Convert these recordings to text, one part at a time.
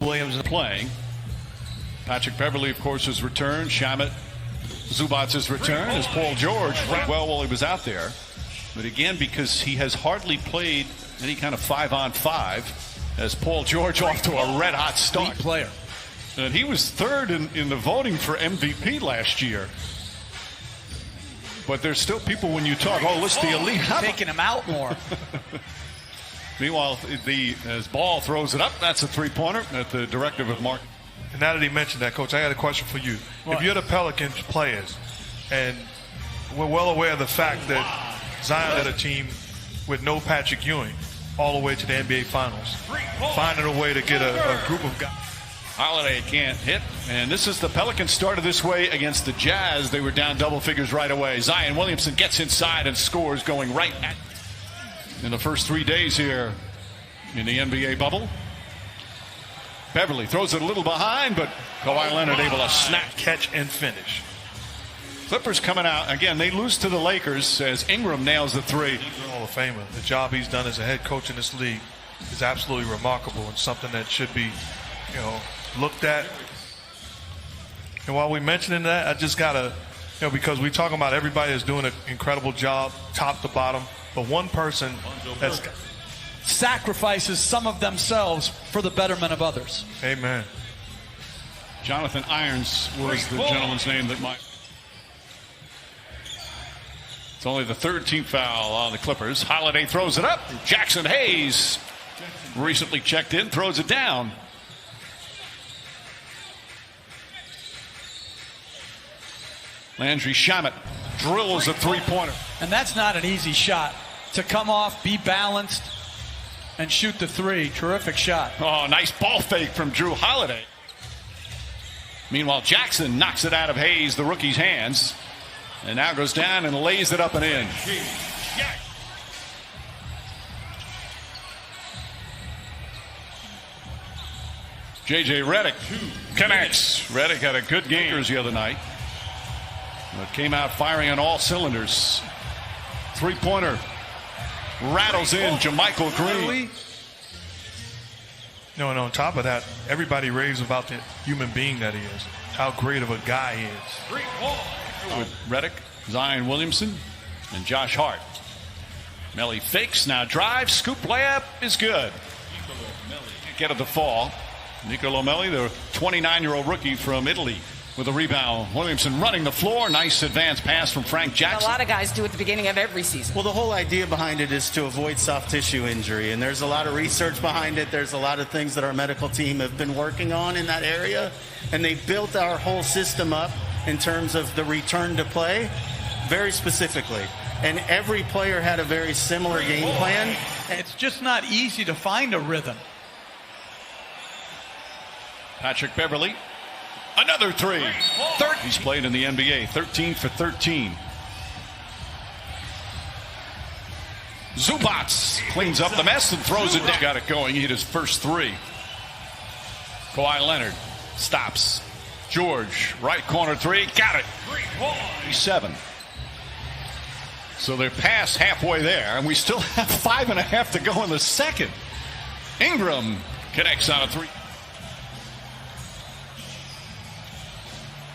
Williamson playing. Patrick Beverley, of course, has returned. Shamet Zubats has returned as Paul George played well while he was out there. But again, because he has hardly played any kind of 5-on-5, as Paul George off to a red-hot start. Player. And he was third in the voting for MVP last year. But there's still people when you talk, oh, list the elite. Taking him out more. Meanwhile, as Ball throws it up, that's a three-pointer at the directive of Mark. And now that he mentioned that, Coach, I got a question for you. What? If you're the Pelicans players, and we're well aware of the fact that Zion led a team with no Patrick Ewing all the way to the NBA Finals, finding a way to get a group of guys. Holiday can't hit, and this is the Pelicans started this way against the Jazz. They were down double figures right away. Zion Williamson gets inside and scores, going right at in the first 3 days here in the NBA bubble. Beverley throws it a little behind, but Kawhi Leonard able to snap, catch, and finish. Clippers coming out. Again, they lose to the Lakers as Ingram nails the three. Hall of Famer. The job he's done as a head coach in this league is absolutely remarkable and something that should be, looked at. And while we're mentioning that, I just got to, because we're talking about everybody that's doing an incredible job, top to bottom, but one person that's sacrifices some of themselves for the betterment of others. Amen. Jonathan Irons was the gentleman's name that might. It's only the 13th foul on the Clippers. Holiday throws it up. Jackson Hayes, recently checked in, throws it down. Landry Shamet drills a three-pointer. And that's not an easy shot. To come off, be balanced, and shoot the three. Terrific shot. Oh, nice ball fake from Drew Holiday. Meanwhile, Jackson knocks it out of Hayes, the rookie's hands, and now goes down and lays it up and in. J.J. Redick connects. Redick had a good game the other night, but came out firing on all cylinders. Three-pointer rattles in. JaMychal Green. No, and on top of that, everybody raves about the human being that he is. How great of a guy he is. With Redick, Zion Williamson, and Josh Hart. Melly fakes, now drives, scoop layup is good. Get it to fall. Nicolo Melli, the 29-year-old rookie from Italy, with a rebound. Williamson running the floor. Nice advanced pass from Frank Jackson. A lot of guys do at the beginning of every season. Well, the whole idea behind it is to avoid soft tissue injury, and there's a lot of research behind it. There's a lot of things that our medical team have been working on in that area, and they built our whole system up in terms of the return to play very specifically. And every player had a very similar game plan. It's just not easy to find a rhythm. Patrick Beverley, another three. He's played in the NBA, 13 for 13. Zubats cleans up the mess and throws it down. Got it going. He hit his first three. Kawhi Leonard stops. George, right corner three. Got it. 7. So they're past halfway there, and we still have 5.5 to go in the second. Ingram connects on a three.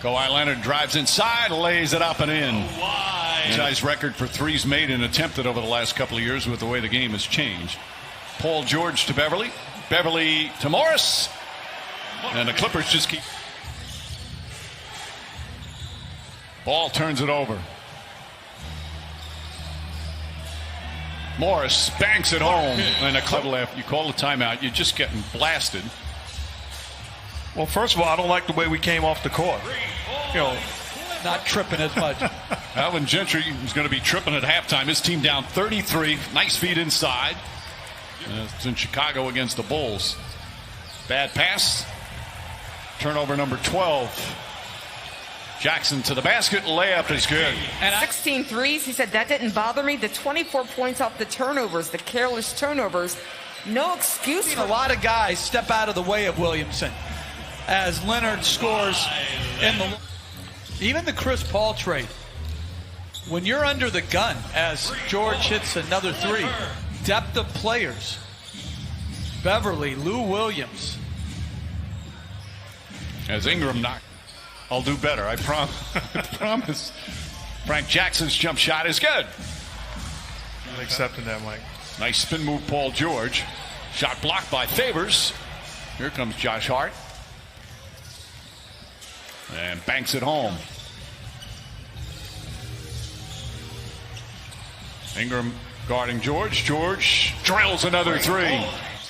Kawhi Leonard drives inside, lays it up and in. Franchise record for threes made and attempted over the last couple of years with the way the game has changed. Paul George to Beverley. Beverley to Morris. And the Clippers just keep. Ball turns it over. Morris banks it home. And a club left. You call the timeout. You're just getting blasted. Well, first of all, I don't like the way we came off the court. Not tripping as much. Alvin Gentry is going to be tripping at halftime. His team down 33. Nice feed inside. It's in Chicago against the Bulls. Bad pass. Turnover number 12. Jackson to the basket. Layup is good. And 16 threes. He said that didn't bother me. The 24 points off the turnovers, the careless turnovers. No excuse. A lot of guys step out of the way of Williamson as Leonard scores in the. Even the Chris Paul trade. When you're under the gun, as George hits another three, depth of players. Beverley, Lou Williams, As Ingram knocked. I'll do better, I promise. Frank Jackson's jump shot is good. I'm accepting that, Mike. Nice spin move, Paul George. Shot blocked by Favors. Here comes Josh Hart. And banks it home. Ingram guarding George. George drills another three.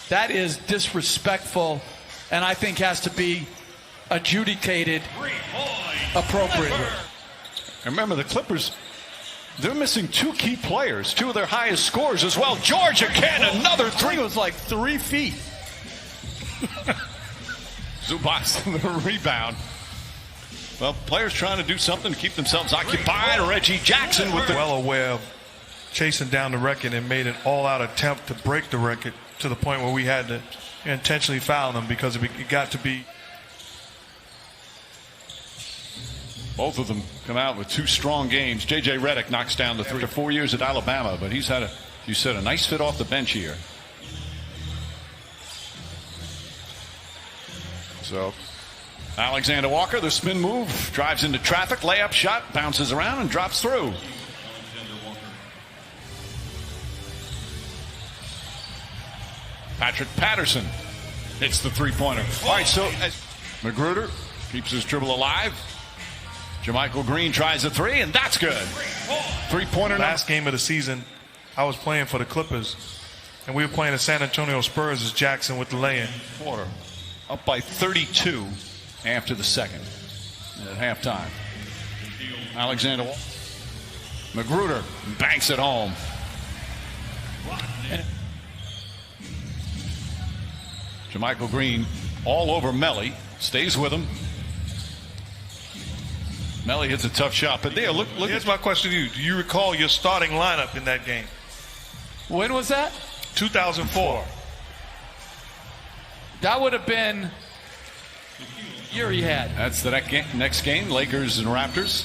That is disrespectful, and I think has to be adjudicated appropriately. Remember, the Clippers, they're missing two key players, two of their highest scores as well. George again, another three. It was like 3 feet. Zubac the rebound. Well, players trying to do something to keep themselves occupied. Reggie Jackson with the... Well aware of chasing down the record and made an all-out attempt to break the record to the point where we had to intentionally foul them because it got to be... Both of them come out with 2 strong games. J.J. Redick knocks down the three. After 4 years at Alabama, but he's had you said, a nice fit off the bench here. So, Alexander Walker, the spin move, drives into traffic, layup shot, bounces around and drops through. Patrick Patterson hits the three-pointer. All right, so Magruder keeps his dribble alive. Jermichael Green tries a three, and that's good. Three-pointer. Last game of the season, I was playing for the Clippers, and we were playing the San Antonio Spurs as Jackson with the lay-in. Quarter. Up by 32 after the second at halftime. Alexander Magruder banks it home. Jermichael Green all over Melly, stays with him. Melly hits a tough shot, but there, look. Here's my question to you. Do you recall your starting lineup in that game? When was that? 2004. That would have been year he had. That's the next game, Lakers and Raptors.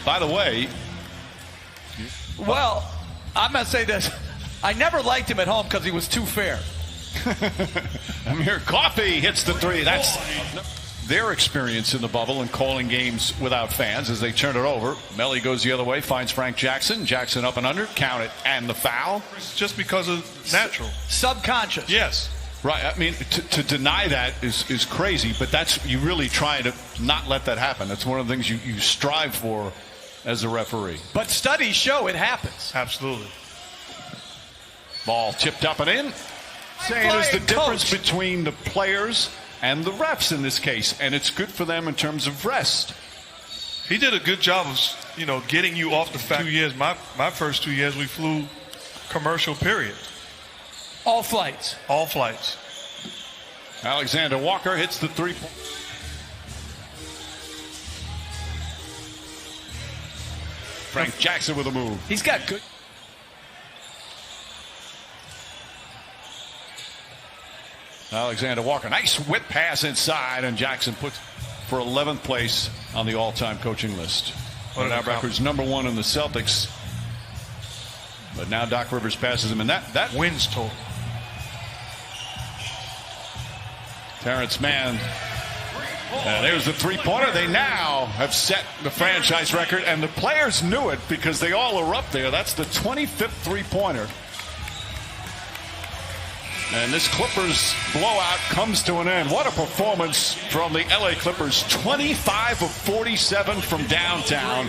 By the way, well, I'm going to say this. I never liked him at home because he was too fair. Amir Coffey hits the three. That's their experience in the bubble and calling games without fans as they turn it over. Melly goes the other way, finds Frank Jackson. Jackson up and under, count it, and the foul. Just because of natural. Subconscious. Yes. Right. I mean, to deny that is crazy, but that's, you really try to not let that happen. That's one of the things you strive for as a referee. But studies show it happens. Absolutely. Ball tipped up and in. Saying is the difference between the players and the refs in this case, and it's good for them in terms of rest. He did a good job of, getting you off the fact. 2 years, my first 2 years, we flew commercial period. All flights. All flights. Alexander Walker hits the three. Frank Jackson with a move. He's got good. Alexander Walker, nice whip pass inside, and Jackson puts for 11th place on the all-time coaching list. One of our records, #1 in the Celtics. But now Doc Rivers passes him, and that wins total. Terrence Mann. There's the three-pointer. They now have set the franchise record, and the players knew it because they all are up there. That's the 25th three-pointer. And this Clippers blowout comes to an end. What a performance from the LA Clippers. 25 of 47 from downtown.